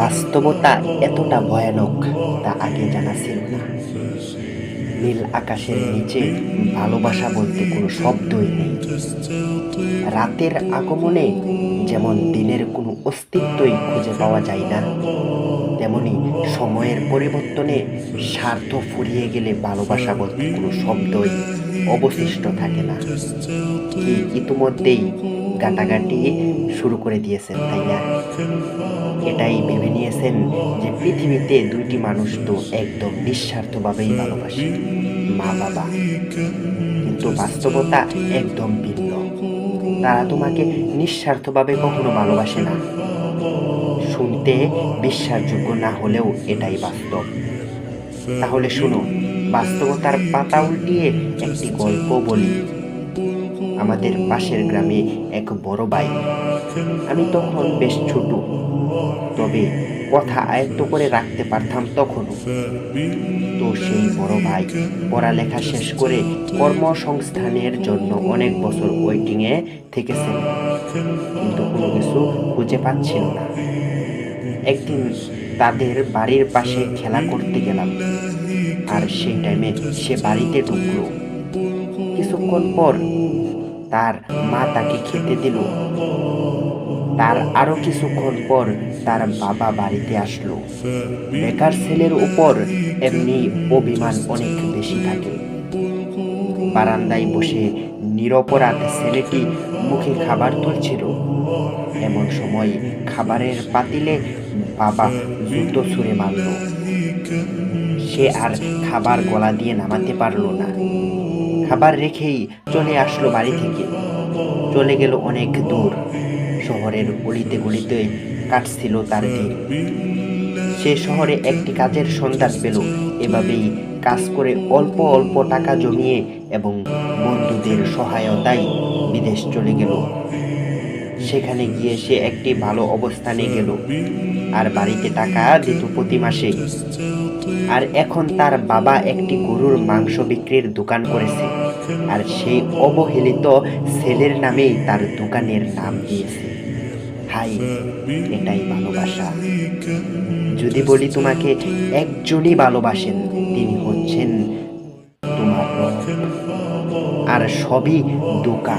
বাস্তবতা এতটা ভয়ানক তা আগে জানা ছিল না। নীল আকাশের নিচে ভালোবাসা বলতে কোনো শব্দই নেই। রাতের আগমনে যেমন দিনের কোনো অস্তিত্বই খুঁজে পাওয়া যায় না, তেমনি সময়ের পরিবর্তনে স্বার্থ ফুরিয়ে গেলে ভালোবাসা বলতে কোনো শব্দই অবশিষ্ট থাকে না। কি ইতিমধ্যেই গাটাগাটি শুরু করে দিয়েছেন, তাই না? এটাই ভেবে নিয়েছেন যে পৃথিবীতে দুইটি মানুষ তো একদম নিঃস্বার্থভাবেই ভালোবাসে, মা বাবা। কিন্তু বাস্তবতা একদম ভিন্ন। তারা তোমাকে নিঃস্বার্থভাবে কখনো ভালোবাসে না। শুনতে বিশ্বাসযোগ্য না হলেও এটাই বাস্তব। তাহলে শুনো, বাস্তবতার পাতা উল্টিয়ে একটি গল্প বলি। আমাদের পাশের গ্রামে এক বড় ভাই। আমি তখন বেশ ছোট, তবে কথা আয়ত্ত করে রাখতে পারতাম তখনও। তো সেই বড় ভাই পড়ালেখা শেষ করে কর্মসংস্থানের জন্য অনেক বছর ওয়েটিংয়ে থেকেছেন, কিন্তু কোনো কিছু খুঁজে পাচ্ছিল না। একদিন তাদের বাড়ির পাশে খেলা করতে গেলাম, আর সেই টাইমে সে বাড়িতে ঢুকলো। কিছুক্ষণ পর তার মা তাকে খেতে দিল। তার আরো কিছুক্ষণ পর তার বাবা বাড়িতে আসলো। বেকার ছেলের উপর এমনি অভিমান অনেক বেশি থাকে। বারান্দায় বসে নিরপরাধ ছেলেটি মুখে খাবার তুলছিল। এমন সময় খাবারের পাতিলে বাবা জুতো ছুঁড়ে মারল। সে আর খাবার গলা দিয়ে নামাতে পারল না। খাবার রেখেই চলে আসলো বাড়ি থেকে। চলে গেল অনেক দূর। শহরের গলিতে গলিতে কাটছিল তার দিন। সে শহরে একটি কাজের সন্ধান পেল। এভাবেই কাজ করে অল্প অল্প টাকা জমিয়ে এবং বন্ধুদের সহায়তায় বিদেশ চলে গেল। সেখানে গিয়ে সে একটি ভালো অবস্থানে গেল, আর বাড়িতে টাকা দিত প্রতি মাসে। আর এখন তার বাবা একটি গরুর মাংস বিক্রির দোকান করেছে, আর সেই অবহেলিত ছেলের নামেই তার দোকানের নাম দিয়েছে। হাই, এটাই ভালোবাসা। যদি বলি তোমাকে একজনই ভালোবাসেন, তিনি হচ্ছেন তোমার রব, আর সবই ধোঁকা।